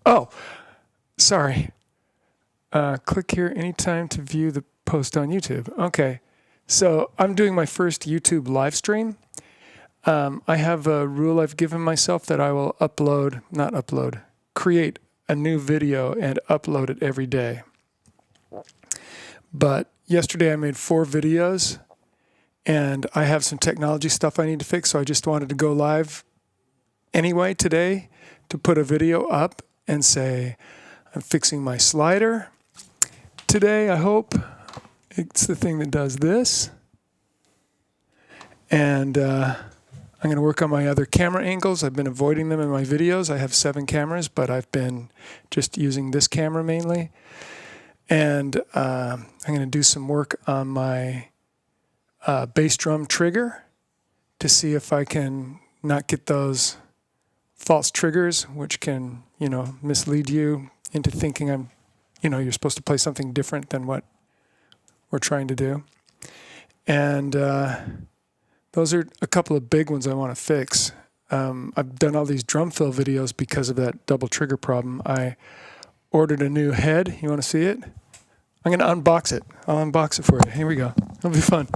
Oh, sorry. Click here anytime to view the post on YouTube. Okay. So I'm doing my first YouTube live stream. I have a rule I've given myself that I will create a new video and upload it every day. But yesterday I made 4 videos and I have some technology stuff I need to fix, so I just wanted to go live anyway today to put a video up and say, I'm fixing my slider today, I hope. It's the thing that does this. And I'm going to work on my other camera angles. I've been avoiding them in my videos. I have 7 cameras, but I've been just using this camera mainly. And I'm going to do some work on my bass drum trigger to see if I can not get those false triggers, which can, mislead you into thinking you're supposed to play something different than what we're trying to do. And those are a couple of big ones I want to fix. I've done all these drum fill videos because of that double trigger problem. I ordered a new head. You want to see it? I'm going to unbox it. I'll unbox it for you. Here we go. It'll be fun.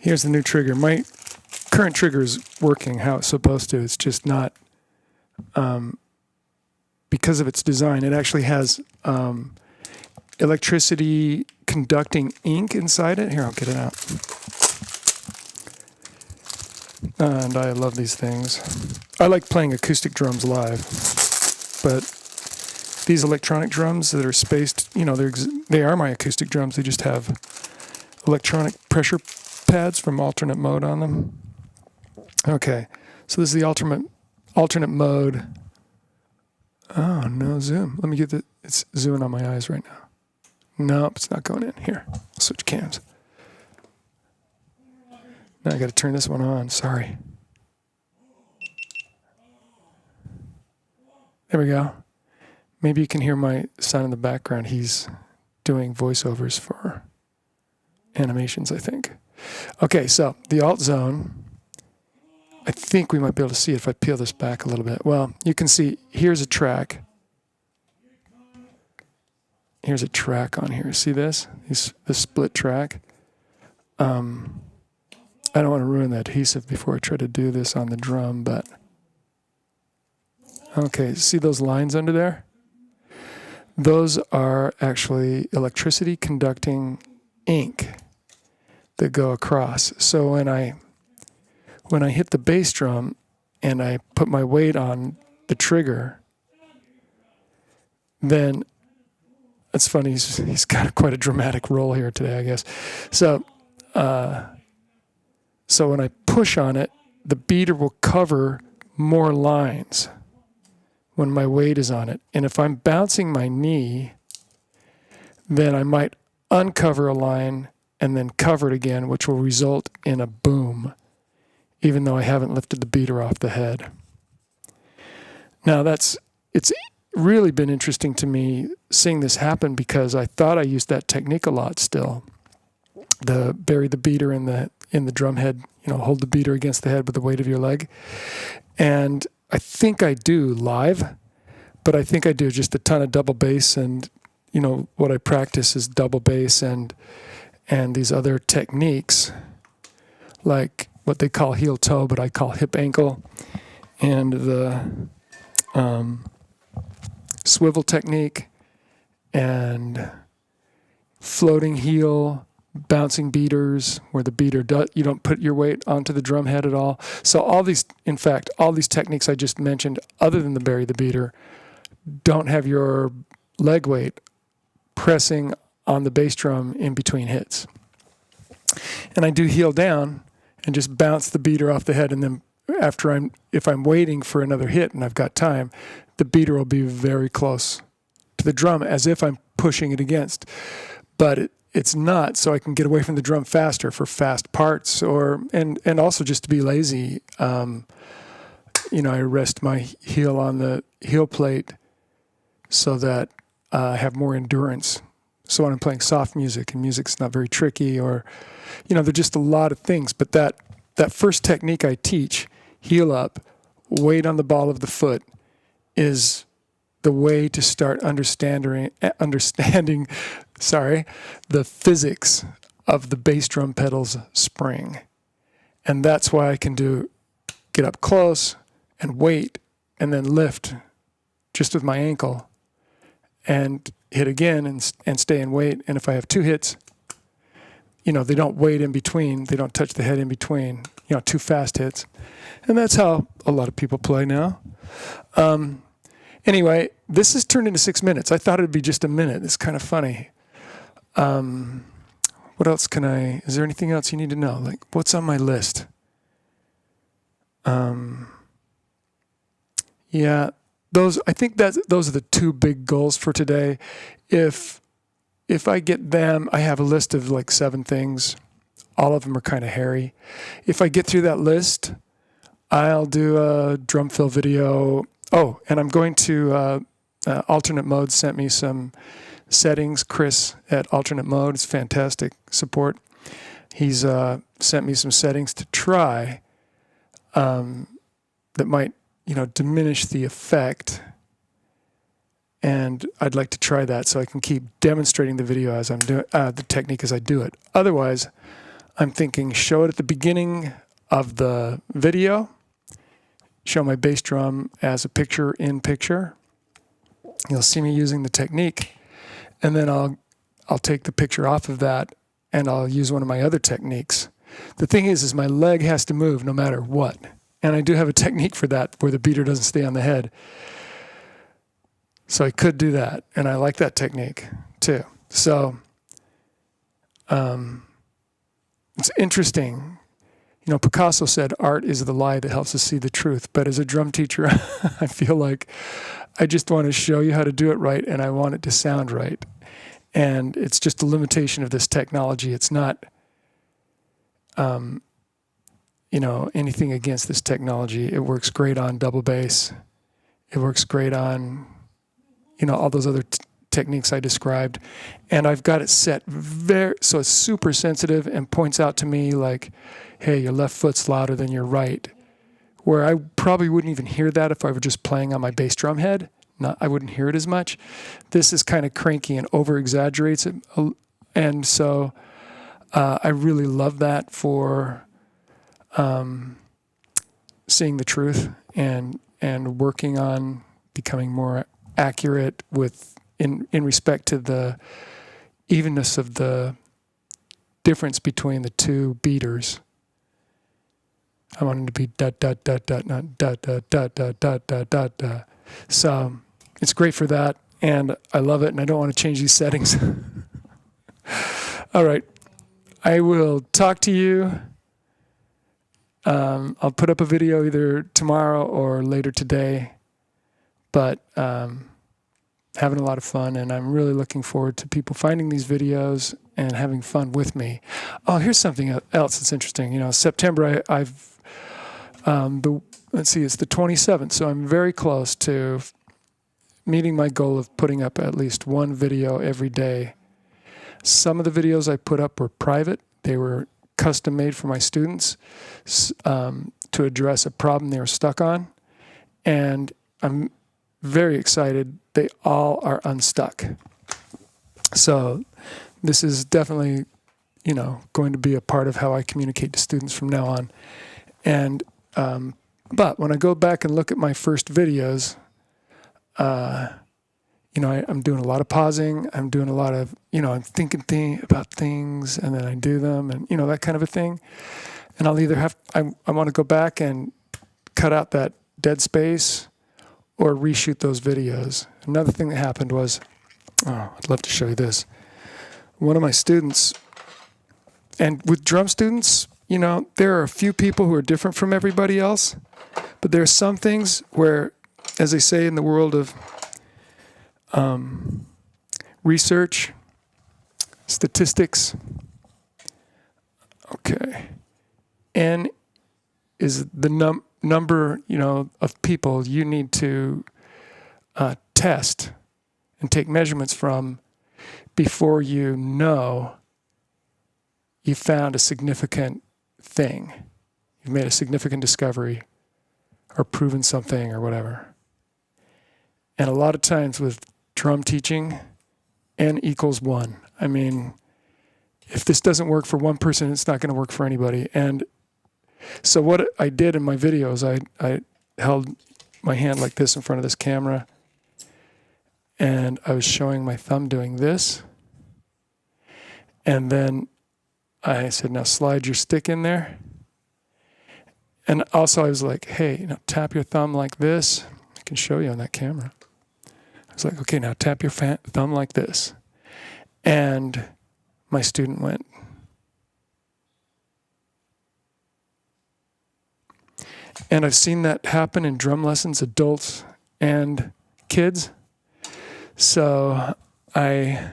Here's the new trigger. My current trigger is working how it's supposed to. It's just not, because of its design, it actually has electricity conducting ink inside it. Here, I'll get it out. And I love these things. I like playing acoustic drums live, but these electronic drums that are spaced, they are my acoustic drums. They just have electronic pressure pads from alternate mode on them. Okay, so this is the alternate mode. Oh, no zoom. Let me get the, it's zooming on my eyes right now. Nope, it's not going in. Here, I'll switch cams. Now I got to turn this one on, sorry. There we go. Maybe you can hear my son in the background. He's doing voiceovers for animations, I think. Okay, so the alt zone, I think we might be able to see it if I peel this back a little bit. Well, you can see here's a track. Here's a track on here. See this? This split track. I don't want to ruin the adhesive before I try to do this on the drum, but okay, see those lines under there? Those are actually electricity conducting ink that go across. So when I hit the bass drum and I put my weight on the trigger, then it's funny, he's got quite a dramatic roll here today, I guess. So so when I push on it, the beater will cover more lines when my weight is on it. And if I'm bouncing my knee, then I might uncover a line and then cover it again, which will result in a boom, even though I haven't lifted the beater off the head. Now it's really been interesting to me seeing this happen because I thought I used that technique a lot still. Bury the beater in the drum head, hold the beater against the head with the weight of your leg. And I think I do live, but I think I do just a ton of double bass, and what I practice is double bass and these other techniques, like what they call heel toe, but I call hip ankle, and the swivel technique, and floating heel, bouncing beaters, where the beater you don't put your weight onto the drum head at all. So all these techniques I just mentioned, other than the bury the beater, don't have your leg weight pressing on the bass drum in between hits. And I do heel down and just bounce the beater off the head, and then if I'm waiting for another hit and I've got time, the beater will be very close to the drum, as if I'm pushing it against. But it's not, so I can get away from the drum faster for fast parts, and also just to be lazy. I rest my heel on the heel plate so that I have more endurance. So when I'm playing soft music and music's not very tricky, or, there's just a lot of things. But that first technique I teach, heel up, weight on the ball of the foot, is the way to start understanding the physics of the bass drum pedal's spring. And that's why I can get up close and wait and then lift just with my ankle and hit again and stay and wait. And if I have two hits, they don't wait in between. They don't touch the head in between, two fast hits. And that's how a lot of people play now. Anyway, this has turned into 6 minutes. I thought it'd be just a minute. It's kind of funny. What else is there anything else you need to know? Like, what's on my list? Yeah, I think those are the two big goals for today. If I get them, I have a list of like 7 things. All of them are kind of hairy. If I get through that list, I'll do a drum fill video. Oh, and I'm going to Alternate Mode sent me some settings. Chris at Alternate Mode is fantastic support. He's sent me some settings to try that might, diminish the effect. And I'd like to try that so I can keep demonstrating the video as I'm doing the technique as I do it. Otherwise, I'm thinking show it at the beginning of the video. Show my bass drum as a picture in picture. You'll see me using the technique, and then I'll take the picture off of that, and I'll use one of my other techniques. The thing is my leg has to move no matter what, and I do have a technique for that where the beater doesn't stay on the head. So I could do that, and I like that technique too. So it's interesting. Picasso said art is the lie that helps us see the truth. But as a drum teacher, I feel like I just want to show you how to do it right, and I want it to sound right. And it's just a limitation of this technology. It's not, anything against this technology. It works great on double bass. It works great on, all those other techniques I described. And I've got it set so it's super sensitive and points out to me like, hey, your left foot's louder than your right. Where I probably wouldn't even hear that if I were just playing on my bass drum head. I wouldn't hear it as much. This is kind of cranky and over-exaggerates it. And so I really love that for seeing the truth and working on becoming more accurate in respect to the evenness of the difference between the two beaters. I want it to be dot dot dot dot not dot dot dot dot dot dot dot dot. So it's great for that, and I love it, and I don't want to change these settings. All right, I will talk to you. I'll put up a video either tomorrow or later today, but having a lot of fun, and I'm really looking forward to people finding these videos and having fun with me. Oh, here's something else that's interesting. September, let's see, it's the 27th, so I'm very close to meeting my goal of putting up at least one video every day. Some of the videos I put up were private. They were custom made for my students to address a problem they were stuck on, and I'm very excited. They all are unstuck. So this is definitely, going to be a part of how I communicate to students from now on. And but when I go back and look at my first videos, I'm doing a lot of pausing. I'm doing a lot of, I'm thinking about things, and then I do them, and that kind of a thing. And I'll either I want to go back and cut out that dead space or reshoot those videos. Another thing that happened was, I'd love to show you this. One of my students, and with drum students, there are a few people who are different from everybody else, but there are some things where, as they say in the world of research, statistics. Okay. N is the number, of people you need to test and take measurements from before you know you found a significant thing. You've made a significant discovery or proven something or whatever. And a lot of times with drum teaching, N equals 1. I mean, if this doesn't work for one person, it's not going to work for anybody. And so what I did in my videos, I held my hand like this in front of this camera, and I was showing my thumb doing this. And then I said, now slide your stick in there. And also I was like, hey, tap your thumb like this. I can show you on that camera. I was like, okay, now tap your thumb like this. And my student went. And I've seen that happen in drum lessons, adults and kids. So I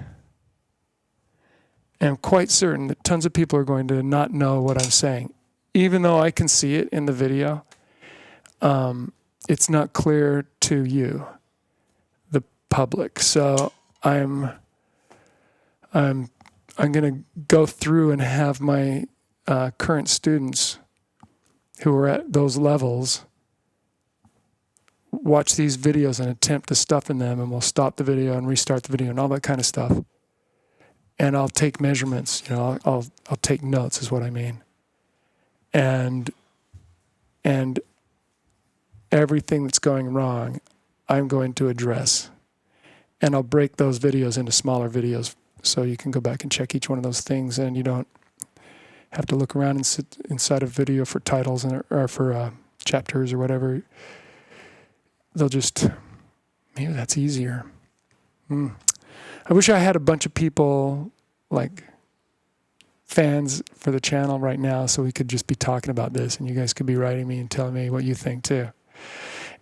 am quite certain that tons of people are going to not know what I'm saying. Even though I can see it in the video, it's not clear to you, the public. So I'm going to go through and have my current students who are at those levels watch these videos and attempt the stuff in them, and we'll stop the video and restart the video and all that kind of stuff. And I'll take measurements. I'll take notes is what I mean. And everything that's going wrong, I'm going to address. And I'll break those videos into smaller videos so you can go back and check each one of those things, and you don't have to look around and sit inside a video for titles or for chapters or whatever. They'll just, maybe that's easier. I wish I had a bunch of people, like fans for the channel right now, so we could just be talking about this and you guys could be writing me and telling me what you think too.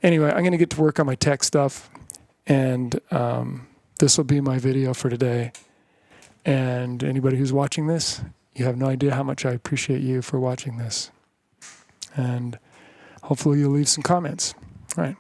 Anyway, I'm going to get to work on my tech stuff, and this will be my video for today. And anybody who's watching this, you have no idea how much I appreciate you for watching this. And hopefully you'll leave some comments. All right.